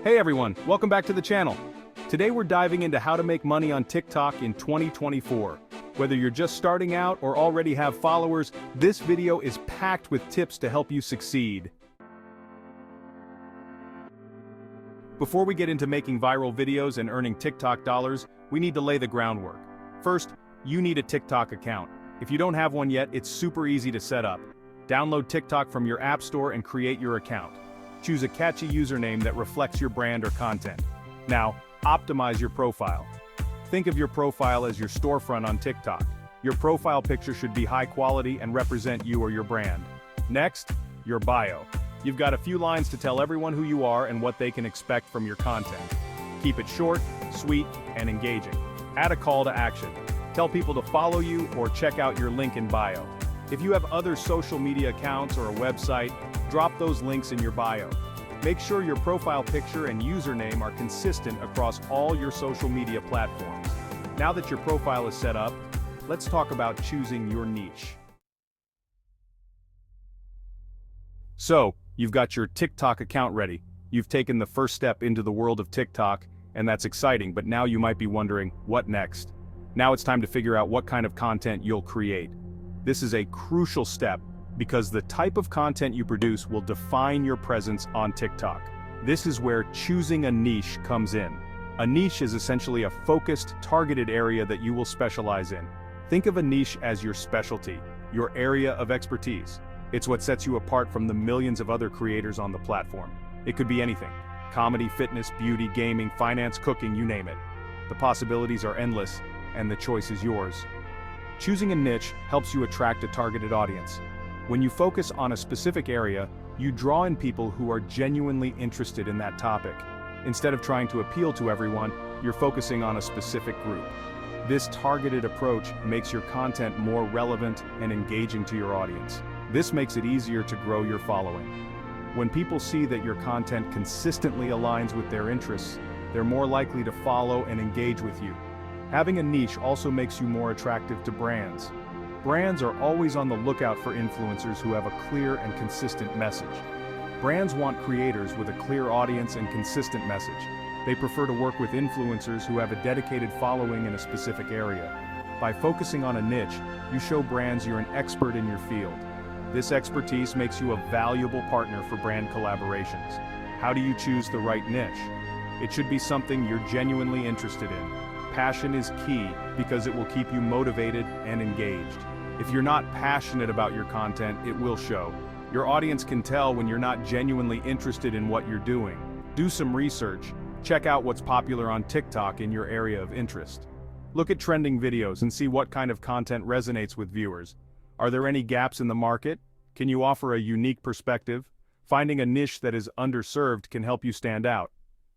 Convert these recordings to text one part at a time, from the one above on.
Hey everyone, welcome back to the channel. Today we're diving into how to make money on TikTok in 2024. Whether you're just starting out or already have followers, this video is packed with tips to help you succeed. Before we get into making viral videos and earning TikTok dollars, we need to lay the groundwork. First, you need a TikTok account. If you don't have one yet, it's super easy to set up. Download TikTok from your app store and create your account. Choose a catchy username that reflects your brand or content. Now, optimize your profile. Think of your profile as your storefront on TikTok. Your profile picture should be high quality and represent you or your brand. Next, your bio. You've got a few lines to tell everyone who you are and what they can expect from your content. Keep it short, sweet, and engaging. Add a call to action. Tell people to follow you or check out your link in bio. If you have other social media accounts or a website, drop those links in your bio. Make sure your profile picture and username are consistent across all your social media platforms. Now that your profile is set up, let's talk about choosing your niche. So, you've got your TikTok account ready. You've taken the first step into the world of TikTok, and that's exciting, but now you might be wondering, what next? Now it's time to figure out what kind of content you'll create. This is a crucial step because the type of content you produce will define your presence on TikTok. This is where choosing a niche comes in. A niche is essentially a focused, targeted area that you will specialize in. Think of a niche as your specialty, your area of expertise. It's what sets you apart from the millions of other creators on the platform. It could be anything: comedy, fitness, beauty, gaming, finance, cooking, you name it. The possibilities are endless, and the choice is yours. Choosing a niche helps you attract a targeted audience. When you focus on a specific area, you draw in people who are genuinely interested in that topic. Instead of trying to appeal to everyone, you're focusing on a specific group. This targeted approach makes your content more relevant and engaging to your audience. This makes it easier to grow your following. When people see that your content consistently aligns with their interests, they're more likely to follow and engage with you. Having a niche also makes you more attractive to brands. Brands are always on the lookout for influencers who have a clear and consistent message. Brands want creators with a clear audience and consistent message. They prefer to work with influencers who have a dedicated following in a specific area. By focusing on a niche, you show brands you're an expert in your field. This expertise makes you a valuable partner for brand collaborations. How do you choose the right niche? It should be something you're genuinely interested in. Passion is key because it will keep you motivated and engaged. If you're not passionate about your content, it will show. Your audience can tell when you're not genuinely interested in what you're doing. Do some research. Check out what's popular on TikTok in your area of interest. Look at trending videos and see what kind of content resonates with viewers. Are there any gaps in the market? Can you offer a unique perspective? Finding a niche that is underserved can help you stand out.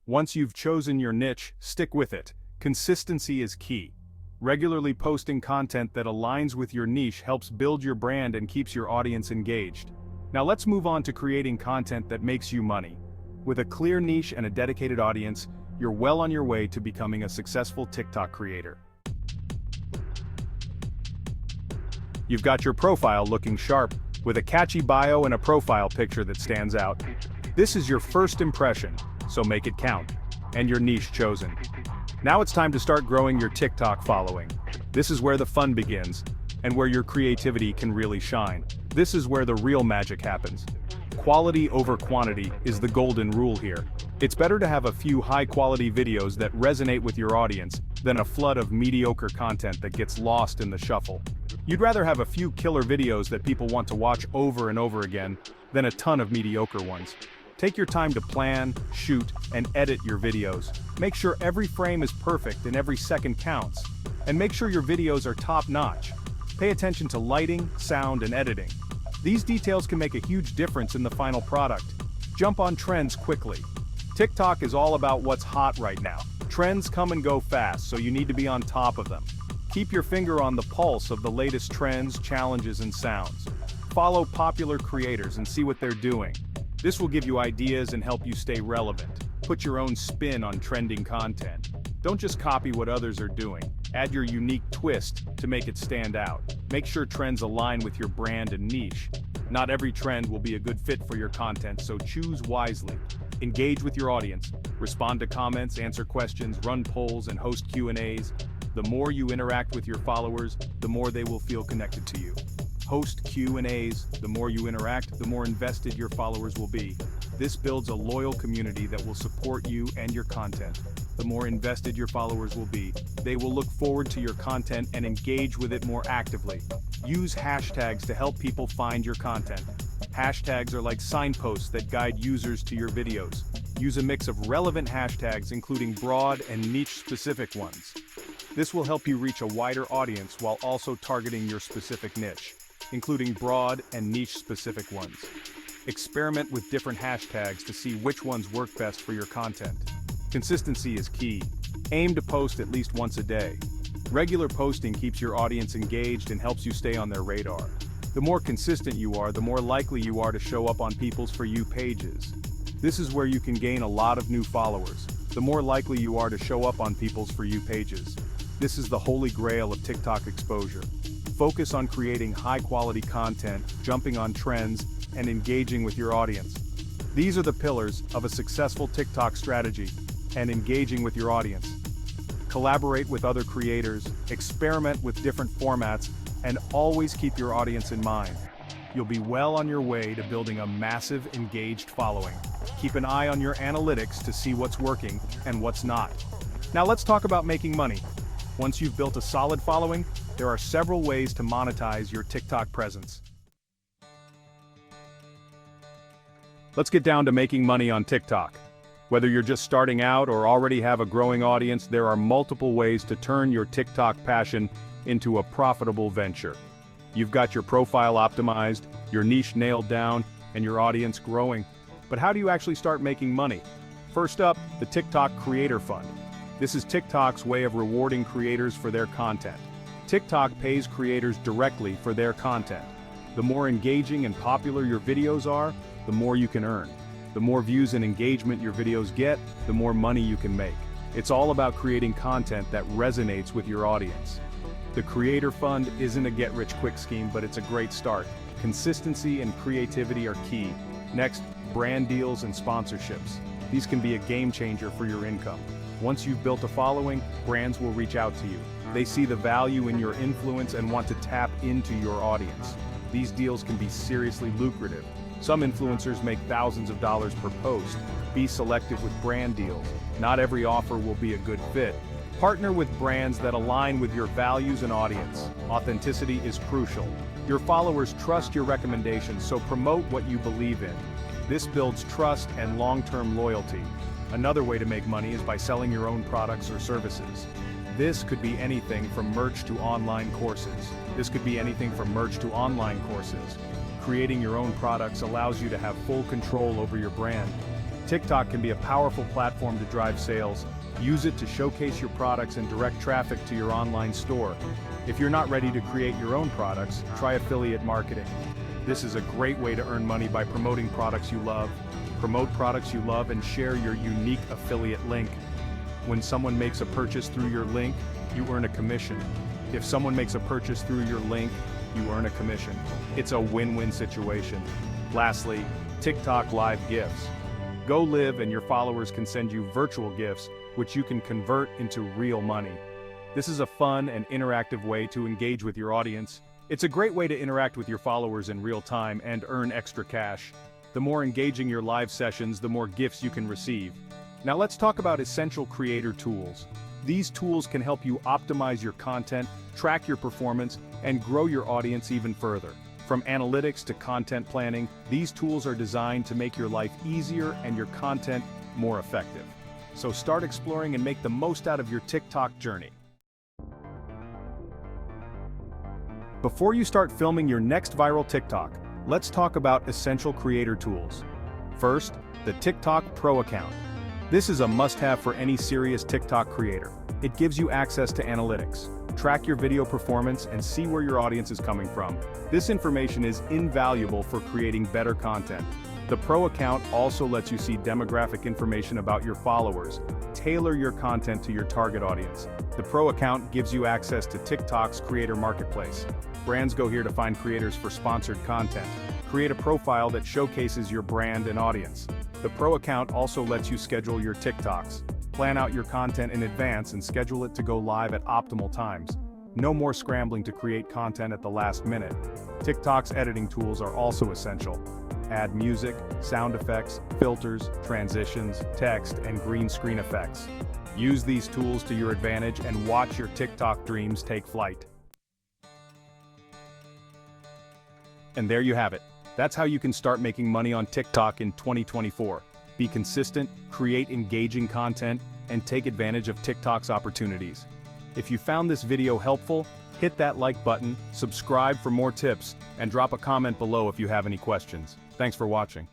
Once you've chosen your niche, stick with it. Consistency is key. Regularly posting content that aligns with your niche helps build your brand and keeps your audience engaged. Now let's move on to creating content that makes you money. With a clear niche and a dedicated audience, you're well on your way to becoming a successful TikTok creator. You've got your profile looking sharp, with a catchy bio and a profile picture that stands out. This is your first impression, so make it count, and your niche chosen. Now it's time to start growing your TikTok following. This is where the fun begins, and where your creativity can really shine. This is where the real magic happens. Quality over quantity is the golden rule here. It's better to have a few high-quality videos that resonate with your audience than a flood of mediocre content that gets lost in the shuffle. You'd rather have a few killer videos that people want to watch over and over again than a ton of mediocre ones. Take your time to plan, shoot, and edit your videos. Make sure every frame is perfect and every second counts. And make sure your videos are top-notch. Pay attention to lighting, sound, and editing. These details can make a huge difference in the final product. Jump on trends quickly. TikTok is all about what's hot right now. Trends come and go fast, so you need to be on top of them. Keep your finger on the pulse of the latest trends, challenges, and sounds. Follow popular creators and see what they're doing. This will give you ideas and help you stay relevant. Put your own spin on trending content. Don't just copy what others are doing. Add your unique twist to make it stand out. Make sure trends align with your brand and niche. Not every trend will be a good fit for your content, so choose wisely. Engage with your audience, respond to comments, answer questions, run polls, and host Q&As. The more you interact with your followers, the more they will feel connected to you. Host Q&As, the more you interact, the more invested your followers will be. This builds a loyal community that will support you and your content. The more invested your followers will be, they will look forward to your content and engage with it more actively. Use hashtags to help people find your content. Hashtags are like signposts that guide users to your videos. Use a mix of relevant hashtags, including broad and niche-specific ones. This will help you reach a wider audience while also targeting your specific niche, including broad and niche-specific ones. Experiment with different hashtags to see which ones work best for your content. Consistency is key. Aim to post at least once a day. Regular posting keeps your audience engaged and helps you stay on their radar. The more consistent you are, the more likely you are to show up on people's For You pages. This is where you can gain a lot of new followers. The more likely you are to show up on people's For You pages. This is the holy grail of TikTok exposure. Focus on creating high-quality content, jumping on trends, and engaging with your audience. These are the pillars of a successful TikTok strategy, and engaging with your audience. Collaborate with other creators, experiment with different formats, and always keep your audience in mind. You'll be well on your way to building a massive, engaged following. Keep an eye on your analytics to see what's working and what's not. Now let's talk about making money. Once you've built a solid following, there are several ways to monetize your TikTok presence. Let's get down to making money on TikTok. Whether you're just starting out or already have a growing audience, there are multiple ways to turn your TikTok passion into a profitable venture. You've got your profile optimized, your niche nailed down, and your audience growing. But how do you actually start making money? First up, the TikTok Creator Fund. This is TikTok's way of rewarding creators for their content. TikTok pays creators directly for their content. The more engaging and popular your videos are, the more you can earn. The more views and engagement your videos get, the more money you can make. It's all about creating content that resonates with your audience. The Creator Fund isn't a get-rich-quick scheme, but it's a great start. Consistency and creativity are key. Next, brand deals and sponsorships. These can be a game changer for your income. Once you've built a following, brands will reach out to you. They see the value in your influence and want to tap into your audience. These deals can be seriously lucrative. Some influencers make thousands of dollars per post. Be selective with brand deals. Not every offer will be a good fit. Partner with brands that align with your values and audience. Authenticity is crucial. Your followers trust your recommendations, so promote what you believe in. This builds trust and long-term loyalty. Another way to make money is by selling your own products or services. This could be anything from merch to online courses. Creating your own products allows you to have full control over your brand. TikTok can be a powerful platform to drive sales. Use it to showcase your products and direct traffic to your online store. If you're not ready to create your own products, try affiliate marketing. This is a great way to earn money by promoting products you love. Promote products you love and share your unique affiliate link. When someone makes a purchase through your link, you earn a commission. If someone makes a purchase through your link, you earn a commission. It's a win-win situation. Lastly, TikTok Live Gifts. Go Live and your followers can send you virtual gifts, which you can convert into real money. This is a fun and interactive way to engage with your audience. It's a great way to interact with your followers in real time and earn extra cash. The more engaging your live sessions, the more gifts you can receive. Now let's talk about essential creator tools. These tools can help you optimize your content, track your performance, and grow your audience even further. From analytics to content planning, these tools are designed to make your life easier and your content more effective. So start exploring and make the most out of your TikTok journey. Before you start filming your next viral TikTok, let's talk about essential creator tools. First, the TikTok Pro account. This is a must-have for any serious TikTok creator. It gives you access to analytics. Track your video performance and see where your audience is coming from. This information is invaluable for creating better content. The Pro account also lets you see demographic information about your followers. Tailor your content to your target audience. The Pro account gives you access to TikTok's creator marketplace. Brands go here to find creators for sponsored content. Create a profile that showcases your brand and audience. The Pro account also lets you schedule your TikToks. Plan out your content in advance and schedule it to go live at optimal times. No more scrambling to create content at the last minute. TikTok's editing tools are also essential. Add music, sound effects, filters, transitions, text, and green screen effects. Use these tools to your advantage and watch your TikTok dreams take flight. And there you have it. That's how you can start making money on TikTok in 2024. Be consistent, create engaging content, and take advantage of TikTok's opportunities. If you found this video helpful, hit that like button, subscribe for more tips, and drop a comment below if you have any questions. Thanks for watching.